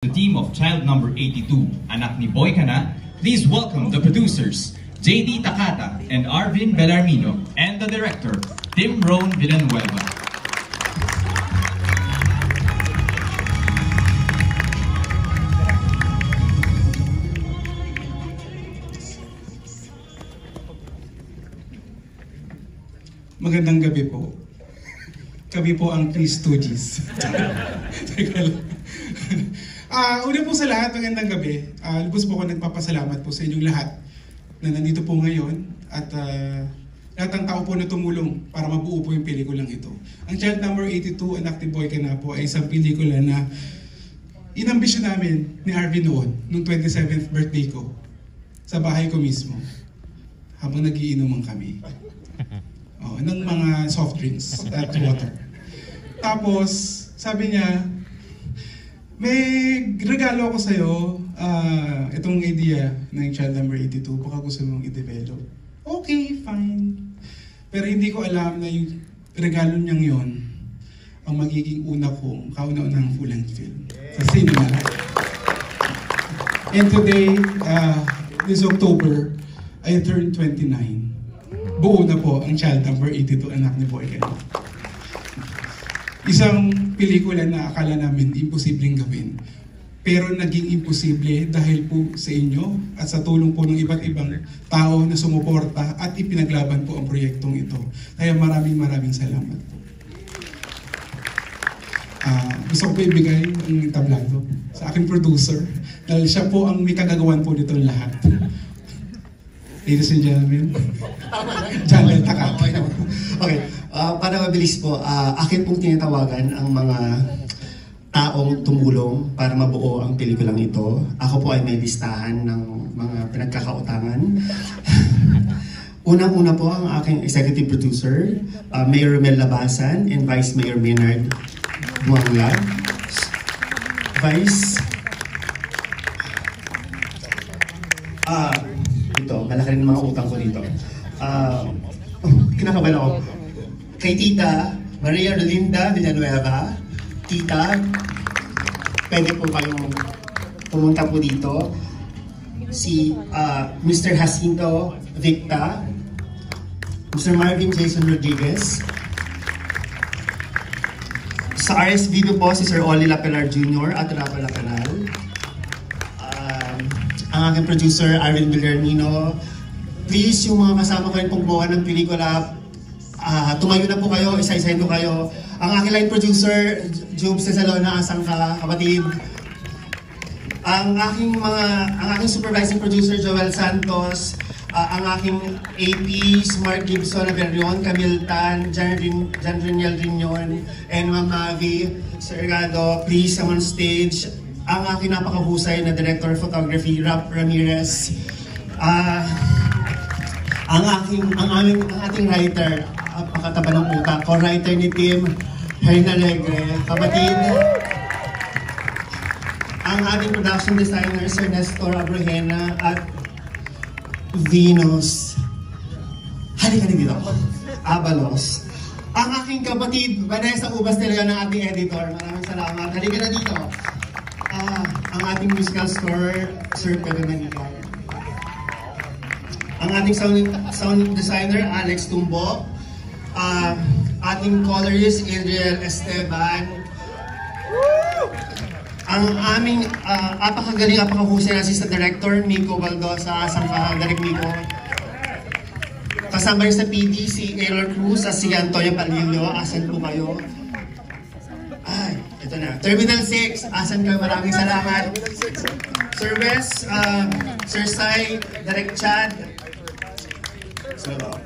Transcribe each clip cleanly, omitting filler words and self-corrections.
The team of child number 82, Anak ni Boy Ka Na, please welcome the producers, JD Takata and Arvin Bellarmino, and the director, Tim Ron Villanueva. Magandang gabi po. Kami po ang Three Stooges. Una po sa lahat, magandang gabi. Lubos po ako nagpapasalamat po sa inyong lahat na nandito po ngayon at lahat ng tao po na tumulong para mabuo po yung pelikulang ito. Ang Child Number 82, Anak ni Boy Ka Na po ay isang pelikula na inambisyon namin ni Arvin noon, nung 27th birthday ko, sa bahay ko mismo, habang nagiinuman kami. Ng mga soft drinks at water. Tapos, sabi niya, may regalo ako sa'yo, itong idea ng Child Number 82, baka gusto mong i-develop. Okay, fine. Pero hindi ko alam na yung regalo niyang yon ang magiging una kong kauna-unahang full-length film sa cinema. And today, this October, I turned 29. Buo na po ang Child Number 82, Anak ni Boy Ka Na. Isang pelikula na akala namin imposibleng gawin. Pero naging imposible dahil po sa inyo at sa tulong po ng iba't ibang tao na sumuporta at ipinaglaban po ang proyektong ito. Kaya maraming salamat po. Gusto ko po ibigay ang tablado sa aking producer dahil siya po ang may kagagawan po nito lahat. Ladies and gentlemen, Janel Takata. Okay, para mabilis po, akin pong tinatawagan ang mga taong tumulong para mabuo ang pelikulang ito. Ako po ay may listahan ng mga pinagkakautangan. Unang-una po ang aking executive producer, Mayor Romel Labasan and Vice Mayor Maynard Buanglag. Malaki rin mga utang ko dito. Kinakabahan ako. Kay Tita Maria Rolinda Villanueva, Tita, pwede po kayong pumunta po dito. Si Mr. Jacinto Victa, Mr. Marvin Jason Rodriguez, sa RS Video po si Sir Oli Lapelar Jr. at Rafa Laperal. Ang aking producer, Arvin Bellarmino. Please, yung mga kasama ko rin pong gumawa ng pelikula, tumayo na po kayo, isa-isahin ko kayo. Ang aking line producer, Jobs Tesalona, asang ka, kapatid. Ang aking supervising producer, Joel Santos. Ang aking AP, Smart Gibson Averion, Camille Tan, Jan Riniel Rinion, and Ma'am Mavi, Sir Gado, please come on stage. Ang aking napakahusay na director of photography, Rap Ramirez. Ang ating writer, pakataba ng utak, co-writer ni Tim Hernalegre, kapatid. Ang ating production designer, Sir Nestor Abrojena at Venus. Halika dito. Abalos. Ang aking kapatid, Vanessa Ubas talaga ng ating editor. Maraming salamat. Halika na dito. Ang ating musical score, Sir Pedro Manila. Ang ating sound designer, Alex Tumbo. Ating colorist, Adriel Esteban. Ang aming apakagaling, apakahusay na assistant director, Nico Baldosa. Sangkagaling Nico. Kasama rin sa PD, si Taylor Cruz at si Antonio Palillo. Asan po kayo? Ito na. Terminal 6, asan ka? Maraming salamat. Sir Wes, Sir Sai, Direct Chad,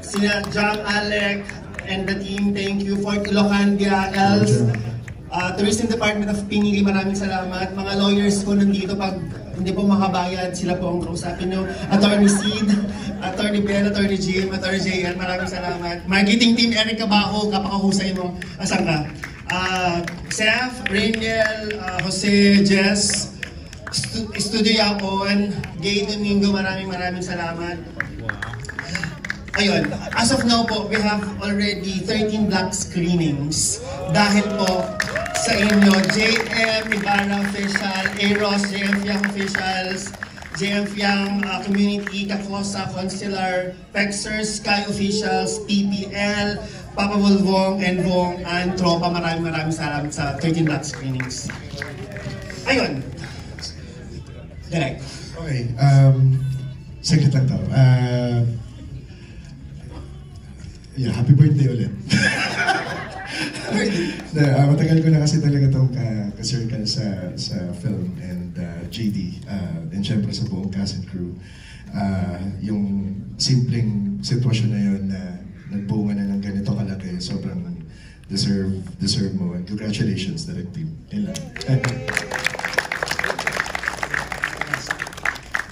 sila John Alec, and the team, thank you. For Ilocandia, Els, Tourism Department of Pinili, maraming salamat. Mga lawyers ko nandito, pag hindi po makabayad, sila po ang kausapin nyo. Attorney Sid, Attorney Ben, Attorney Jim, Attorney JL, maraming salamat. Marketing team, Eric Cabajo, kapakahusay mo. Asan ka? Seth, Rainiel, Jose, Jess, Studio Yapon, Gay Domingo, maraming salamat. Ayun, as of now po, we have already 13 black screenings dahil po sa inyo, JM Ibarra Official, Eros, JM Fiang Officials, JM Fiang Community, Kakosa, Consular, Pexers, Sky Officials, PPL, Papa Volvong, and Vong, and Tropa. Maraming salamat sa 13 Black Screenings. Ayun. Direct. Okay, saglit lang to. Yeah, happy birthday ulit. Matagal ko na kasi talaga itong ka-circle sa film and JD and syempre sa buong cast and crew. Yung simpleng sitwasyon na yun na nagbunga na ng ganito kalaki, sobrang deserve mo, and congratulations, Direct Team. Yun lang.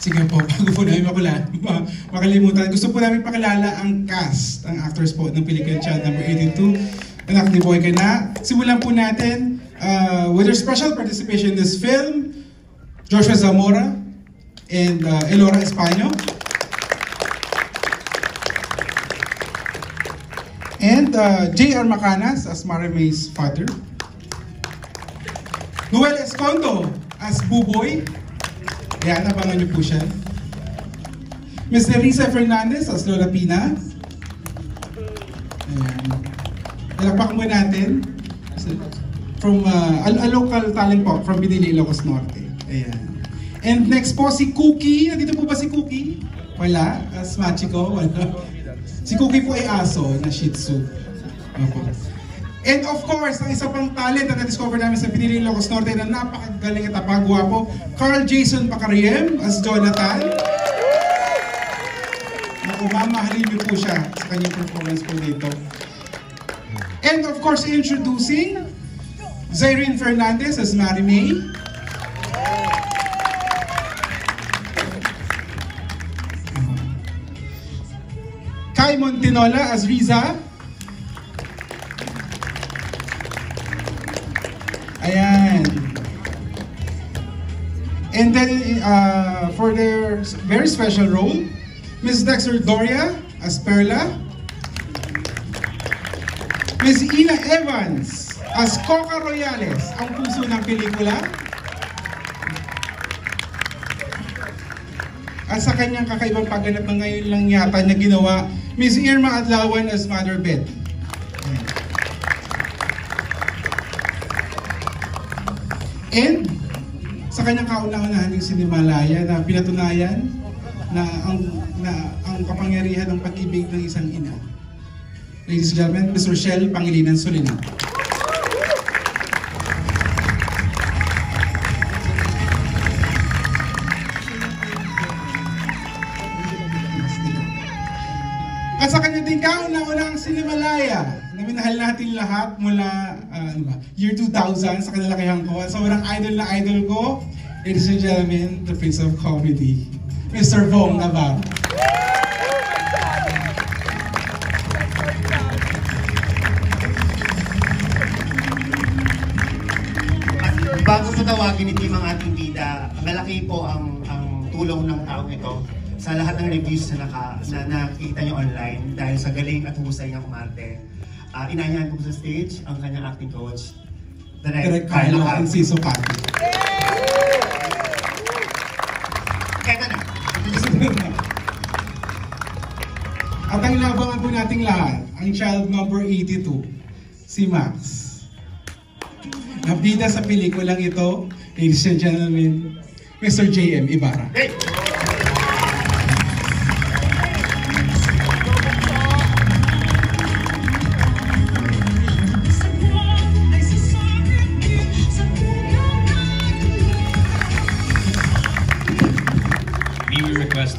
Sige po, bago po namin makalimutan, gusto po namin pakilala ang cast, ang actors po ng pelikula Child Number 82, Anak ni Boy Kana. Simulan po natin with their special participation in this film, Joshua Zamora and Elora Españo. And J.R. Macanas as Marimay's father. Noel Escondo as Buboy. Ayan, abangan niyo po siya. Ms. Nerissa Fernandez as Lola Pina. Ayan. Palakpakan mo natin. From a local talent po, from Binili, Ilocos Norte. Ayan. And next po, si Cookie. Nandito po ba si Cookie? Wala. As Machiko? Wala. Si Cookie po ay aso na Shih Tzu. Opo. And of course, ang isa pang talent na na-discover namin sa Pinili Ilocos Norte na napakagaling at napakagwapo, Carl Jason Pacariem as Jonathan. Naku, mamahalin niyo po siya sa kanyang performance po dito. And of course, introducing Zyrene Fernandez as Marimay. Kai Montinola as Riza. Ayan. And then, for their very special role, Ms. Dexter Doria as Perla. Ms. Ina Evans as Coca Royales, ang puso ng pelikula. At sa kanyang kakaibang pagganap na ngayon lang yata niya ginawa, Ms. Irma Adlawan as Mother Beth. And sa kanyang kauna-unahan yung Sinimalaya na pinatunayan na ang kapangyarihan ng pag-ibig ng isang ina. Ladies and gentlemen, Ms. Rochelle Pangilinan Solinan. At sa kanya din kauna-unang Sinimalaya na minahal natin lahat mula year 2000 sa kanilakihang ko. Sobrang idol na idol ko, ladies and gentlemen, the Prince of Comedy, Mr. Vong Navarro. Bago ko tawagin ni Tim ang ating bida, malaki po ang tulong ng taong ito sa lahat ng reviews na nakita nyo online dahil sa galing at husay niya kumarte. Inanyahan ko sa stage ang kanyang acting coach, Direct Carlo Enciso Pati. Kaya na. At ang inabangan po nating lahat, ang child number 82, si Max. Nabida sa pelikulang ito, ladies and gentlemen, Mr. J.M. Ibarra. Hey!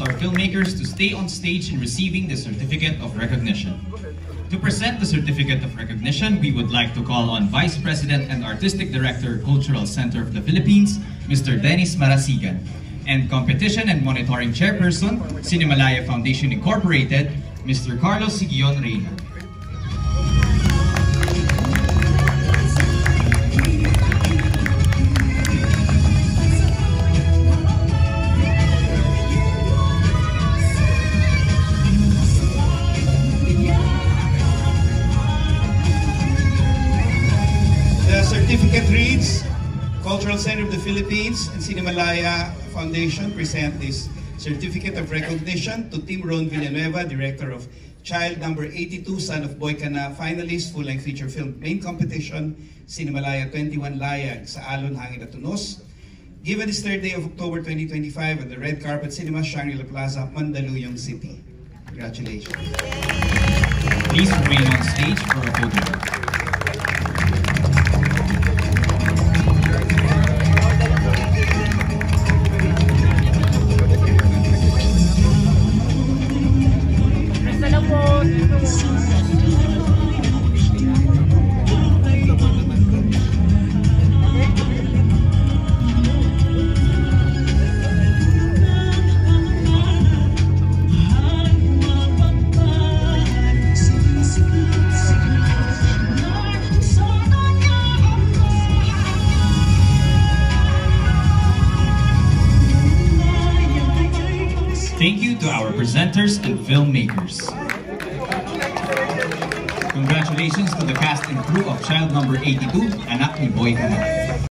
Our filmmakers to stay on stage in receiving the Certificate of Recognition. To present the Certificate of Recognition, we would like to call on Vice President and Artistic Director, Cultural Center of the Philippines, Mr. Dennis Marasigan, and Competition and Monitoring Chairperson, Cinemalaya Foundation Incorporated, Mr. Carlos Sigion Reyna. Certificate Cultural Center of the Philippines and Cinemalaya Foundation present this certificate of recognition to Tim Ron Villanueva, director of Child Number 82, Son of Boy Kana, finalist, full-length feature film main competition, Cinemalaya 21 Layag sa Alon, Hangin at Tunos. Given this third day of October 2025 at the Red Carpet Cinema, Shangri-La Plaza, Mandaluyong City. Congratulations. Please remain on stage for a photo. Thank you to our presenters and filmmakers. Congratulations to the cast and crew of Child Number 82, Anak ni Boy Kana.